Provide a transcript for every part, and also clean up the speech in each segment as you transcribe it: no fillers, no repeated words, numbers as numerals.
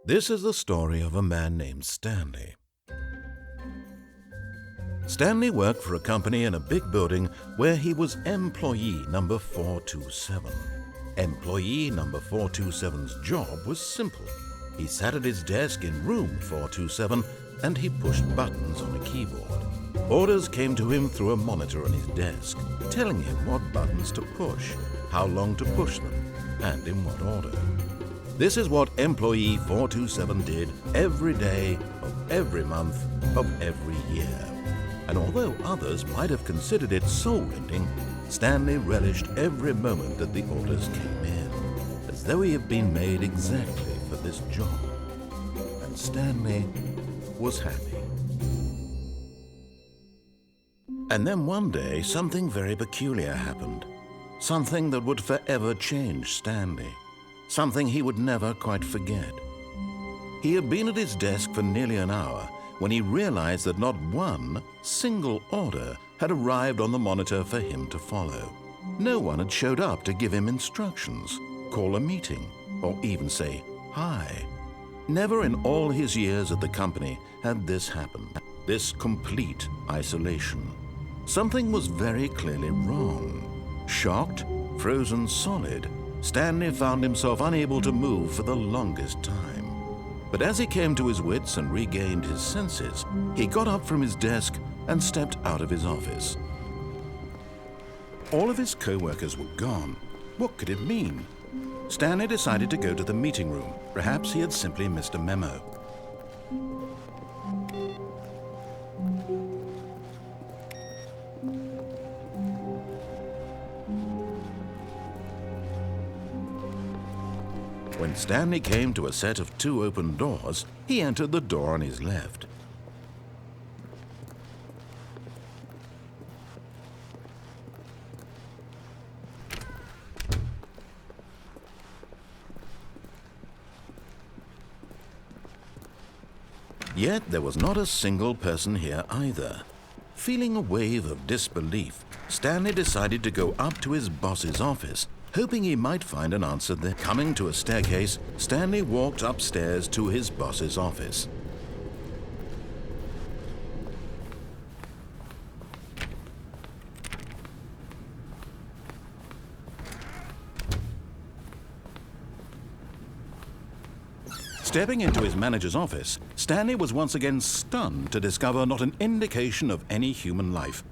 This is the story of a man named Stanley. Stanley worked for a company in a big building where he was employee number 427. Employee number 427's job was simple. He sat at his desk in room 427 and he pushed buttons on a keyboard. Orders came to him through a monitor on his desk, telling him what buttons to push, how long to push them, and in what order. This is what employee 427 did every day of every month of every year. And although others might have considered it soul-rending, Stanley relished every moment that the orders came in, as though he had been made exactly for this job. And Stanley was happy. And then one day, something very peculiar happened. Something that would forever change Stanley. Something he would never quite forget. He had been at his desk for nearly an hour when he realized that not one single order had arrived on the monitor for him to follow. No one had showed up to give him instructions, call a meeting, or even say hi. Never in all his years at the company had this happened, this complete isolation. Something was very clearly wrong. Shocked, frozen solid, Stanley found himself unable to move for the longest time. But as he came to his wits and regained his senses, he got up from his desk and stepped out of his office. All of his co-workers were gone. What could it mean? Stanley decided to go to the meeting room. Perhaps he had simply missed a memo. When Stanley came to a set of 2 open doors, he entered the door on his left. Yet there was not a single person here either. Feeling a wave of disbelief, Stanley decided to go up to his boss's office, hoping he might find an answer there. Coming to a staircase, Stanley walked upstairs to his boss's office. Stepping into his manager's office, Stanley was once again stunned to discover not an indication of any human life.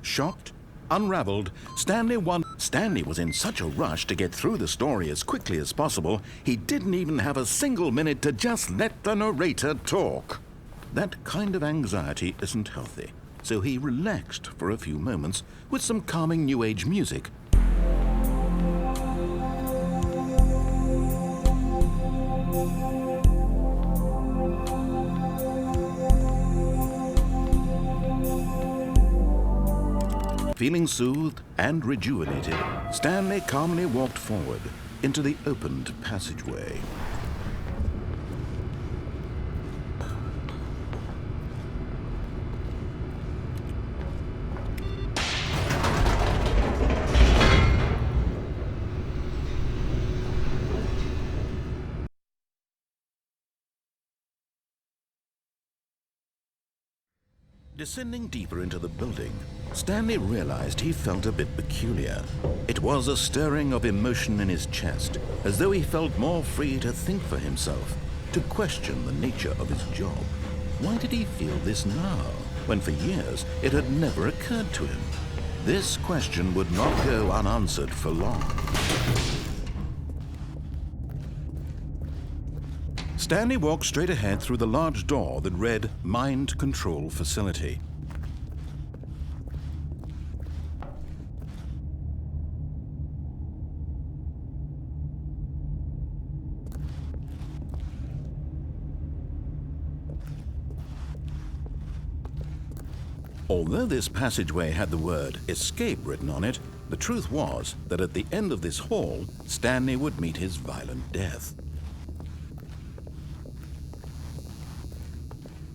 Shocked, unraveled, Stanley was in such a rush to get through the story as quickly as possible, he didn't even have a single minute to just let the narrator talk. That kind of anxiety isn't healthy, so he relaxed for a few moments with some calming New Age music. Feeling soothed and rejuvenated, Stanley calmly walked forward into the opened passageway. Descending deeper into the building, Stanley realized he felt a bit peculiar. It was a stirring of emotion in his chest, as though he felt more free to think for himself, to question the nature of his job. Why did he feel this now, when for years it had never occurred to him? This question would not go unanswered for long. Stanley walked straight ahead through the large door that read Mind Control Facility. Although this passageway had the word escape written on it, the truth was that at the end of this hall, Stanley would meet his violent death.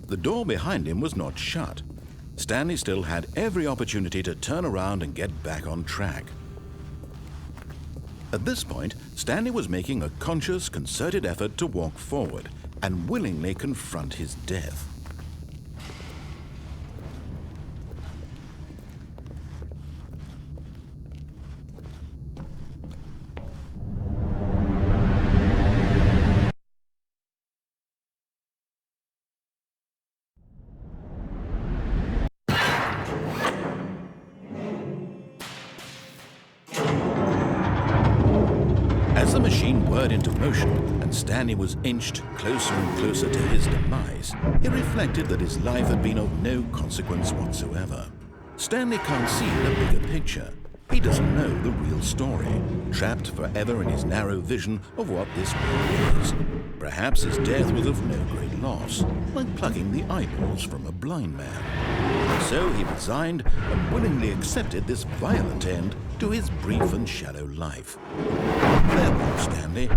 The door behind him was not shut. Stanley still had every opportunity to turn around and get back on track. At this point, Stanley was making a conscious, concerted effort to walk forward, and willingly confront his death. As the machine whirred into motion and Stanley was inched closer and closer to his demise, he reflected that his life had been of no consequence whatsoever. Stanley can't see the bigger picture. He doesn't know the real story, trapped forever in his narrow vision of what this world is. Perhaps his death was of no great loss, like plucking the eyeballs from a blind man. So he resigned and willingly accepted this violent end to his brief and shallow life. Farewell, Stanley.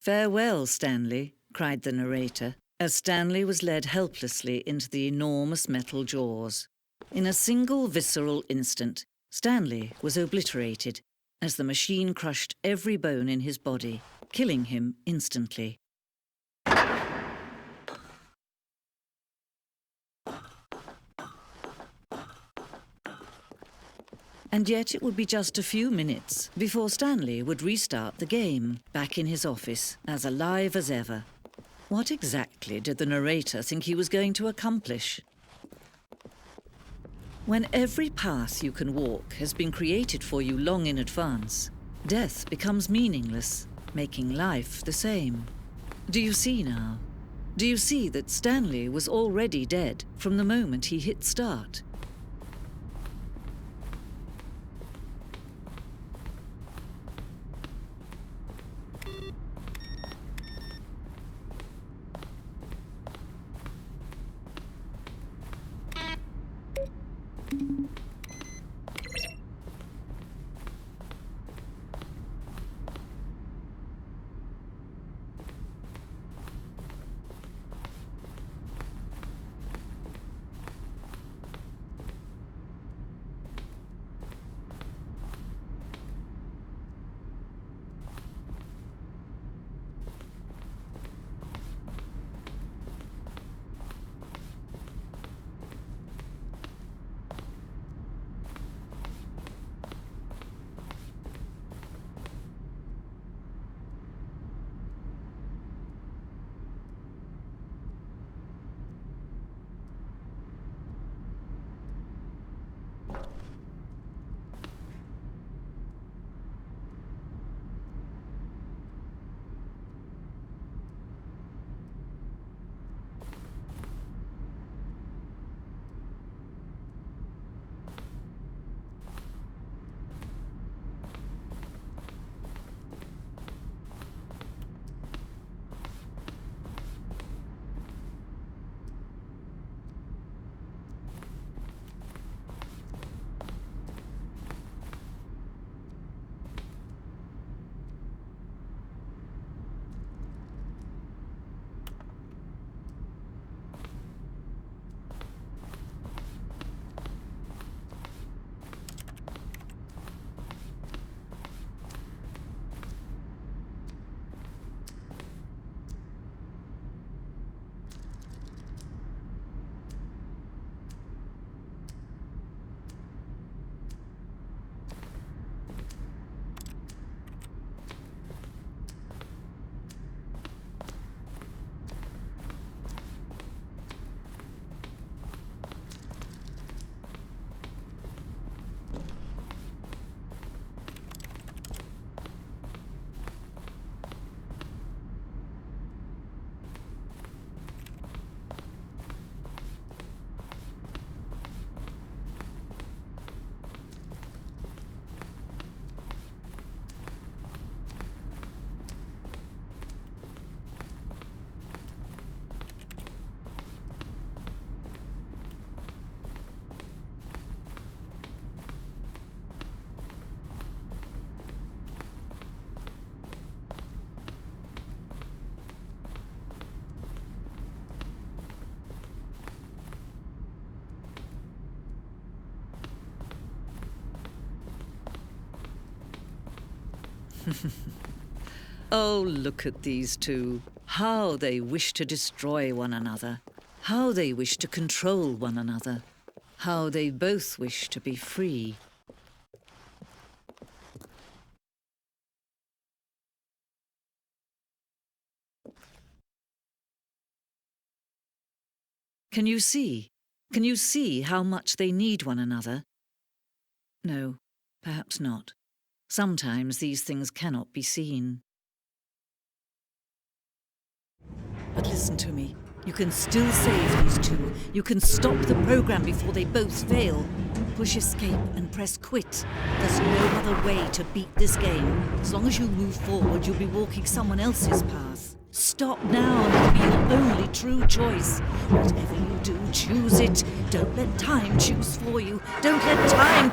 "Farewell, Stanley," cried the narrator, as Stanley was led helplessly into the enormous metal jaws. In a single visceral instant, Stanley was obliterated as the machine crushed every bone in his body, killing him instantly. And yet it would be just a few minutes before Stanley would restart the game, back in his office, as alive as ever. What exactly did the narrator think he was going to accomplish? When every path you can walk has been created for you long in advance, death becomes meaningless, making life the same. Do you see now? Do you see that Stanley was already dead from the moment he hit start? Oh, look at these two. How they wish to destroy one another. How they wish to control one another. How they both wish to be free. Can you see? Can you see how much they need one another? No, perhaps not. Sometimes these things cannot be seen. But listen to me. You can still save these two. You can stop the program before they both fail. Push escape and press quit. There's no other way to beat this game. As long as you move forward, you'll be walking someone else's path. Stop now and it'll be your only true choice. Whatever you do, choose it. Don't let time choose for you. Don't let time